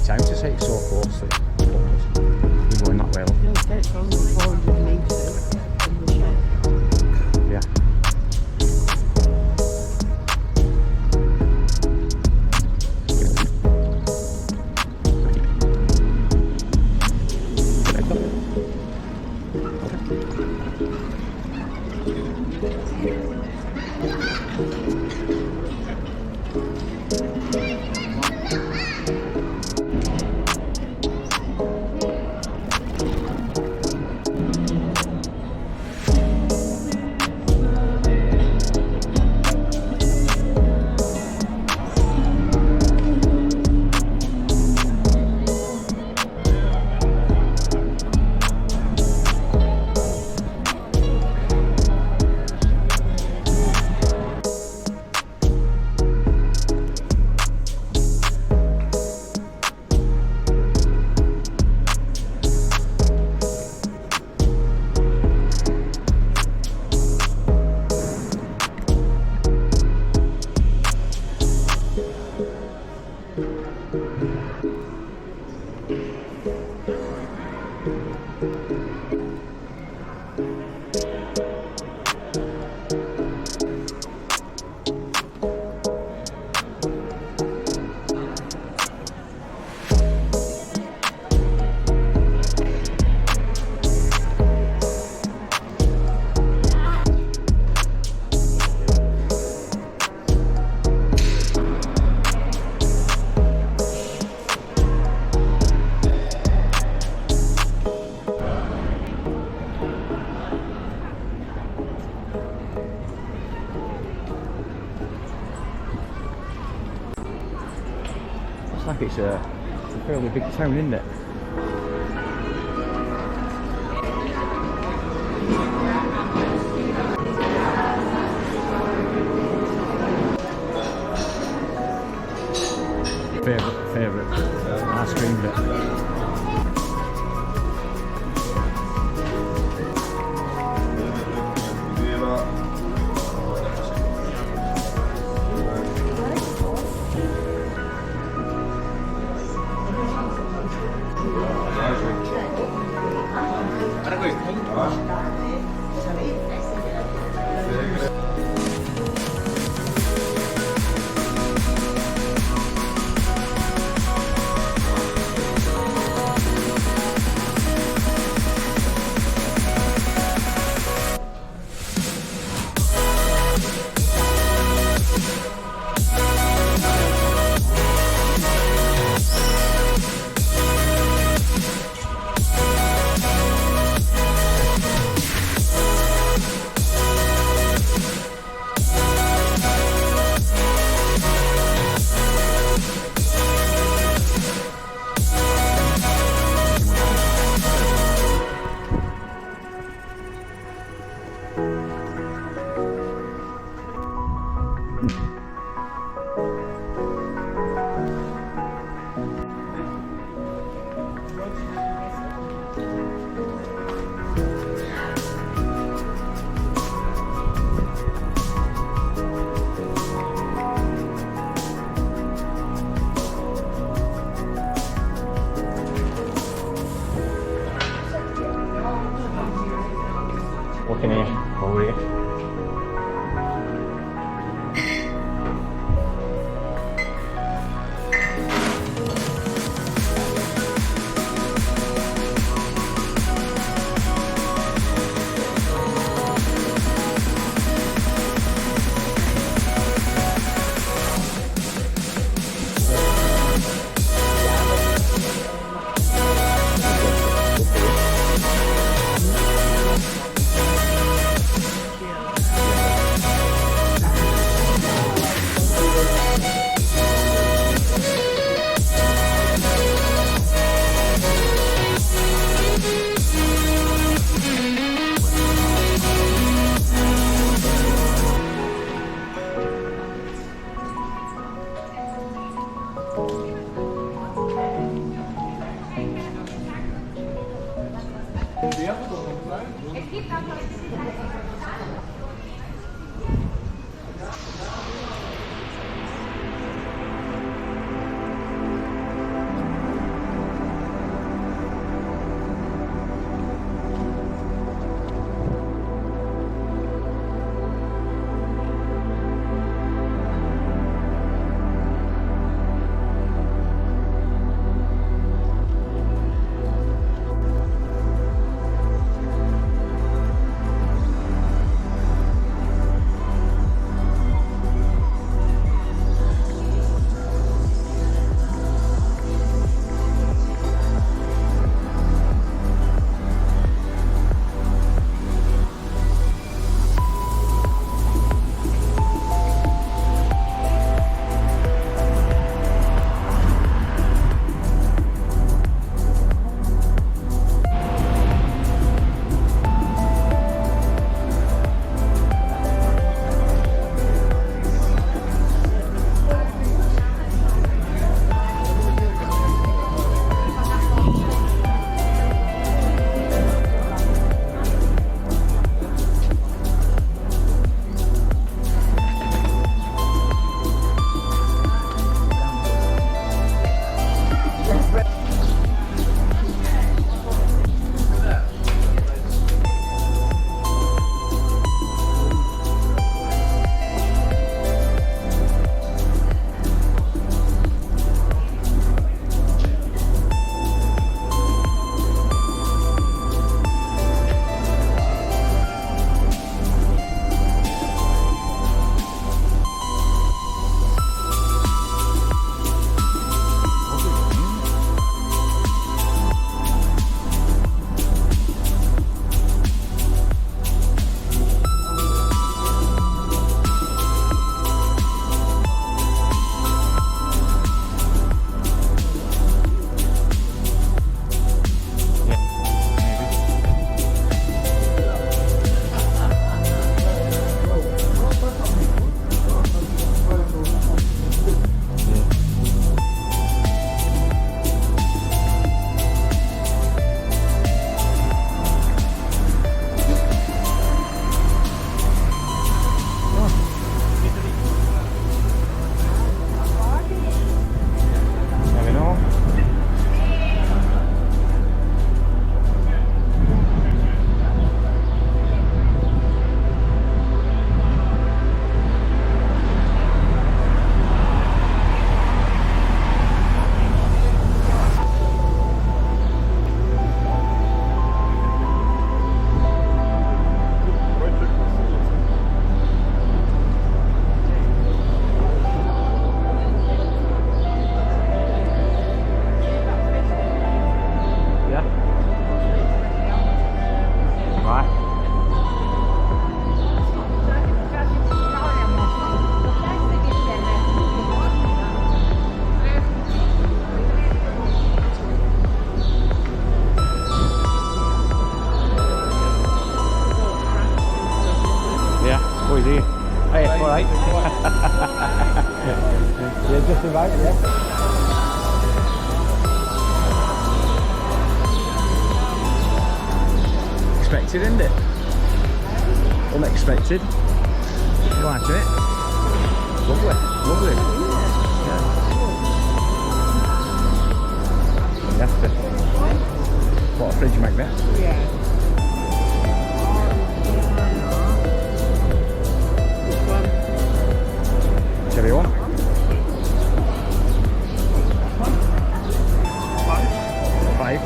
time to say it's so close. We're going that way. No, it's only 400 metres from the shed. Yeah. Like it's a fairly big town, isn't it? Favourite ice cream bit. Looking here, over here. Yeah, just about, yeah. Expected, isn't it? Unexpected. You like it? Lovely, lovely. Yeah. You have to. What, a fridge magnet? Yeah. Whichever you want. Five.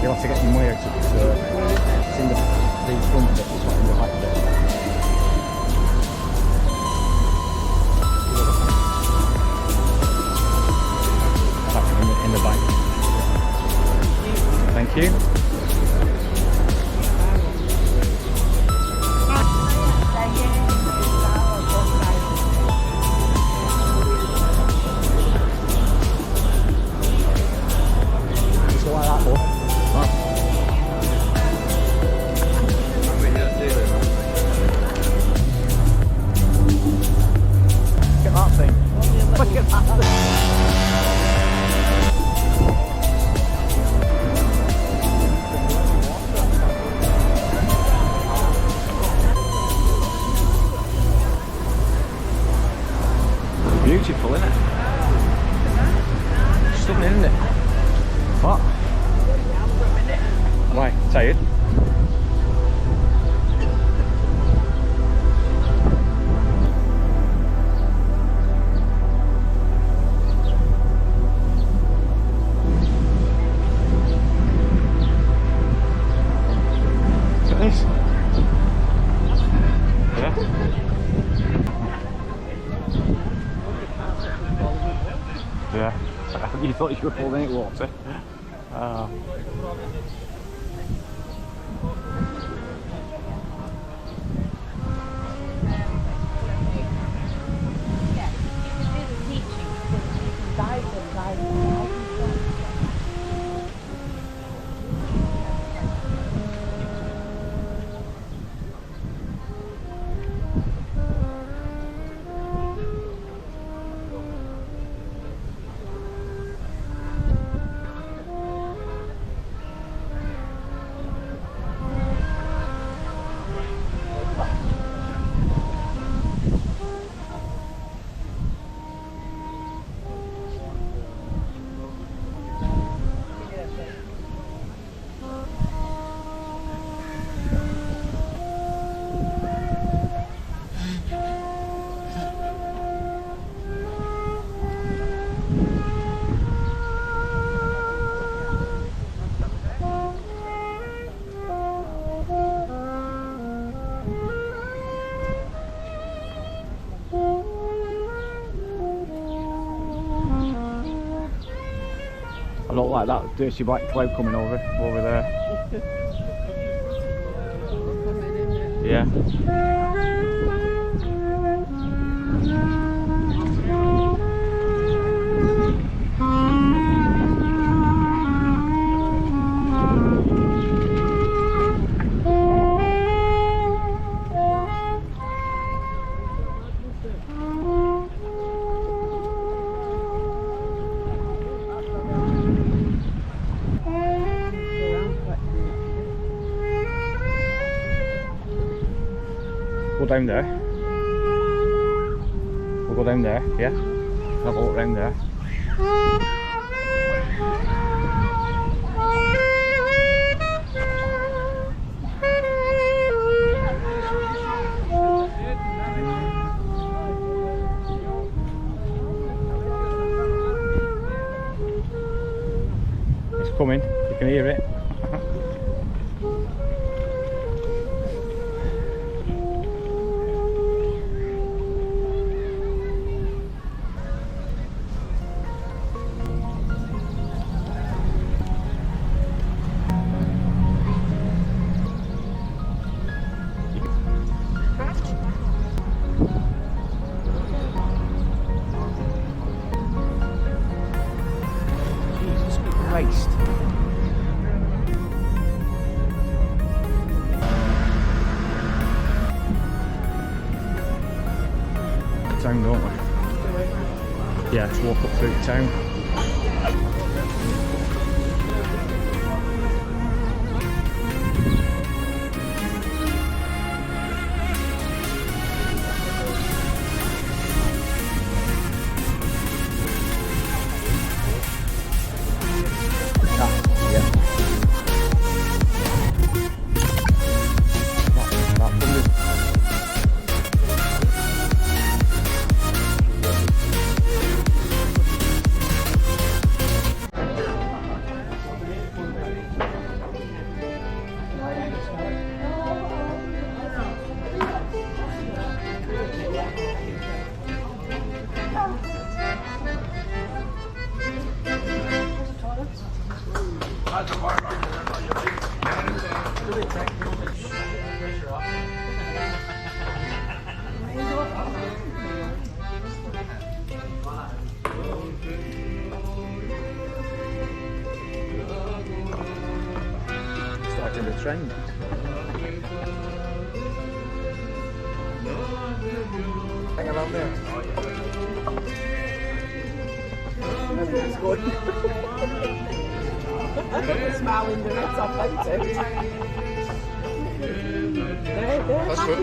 You'll have to get your money out of it. It's in the front bit, it's not in the back bit. Back in the back. Thank you. Still like that, bud? Look at that thing. Look at that thing. Beautiful, isn't it? Stunning, isn't it? What? Why? Tired? Look at this. Yeah. Yeah, you thought you were falling in water. I don't like that dirty black cloud coming over there. Yeah. Go down there. We'll go down there, yeah? Have a look round there. It's coming, you can hear it. Christ. through town. Starting the train. Hang around there. It's good. Smiling the rest off, ain't it?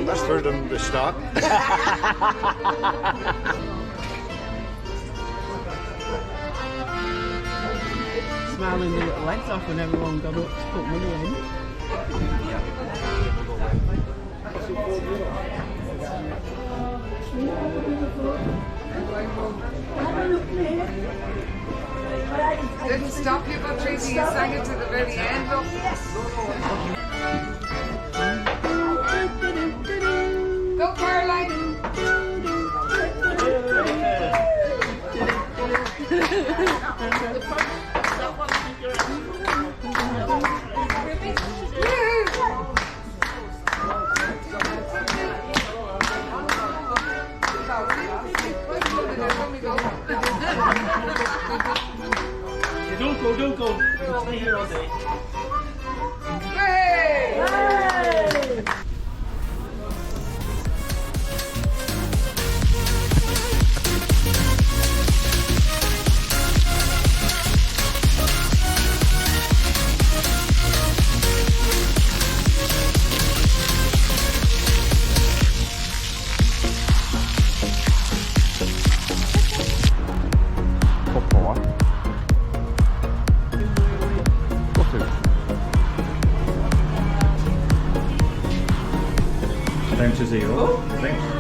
That's for them to start. Smiling the little legs off when everyone got up to put money in. Didn't stop you, Patricia. You sang it to the very end. Look. Go, Caroline. Don't go. We'll stay here all day. Hey! Down to zero, I think.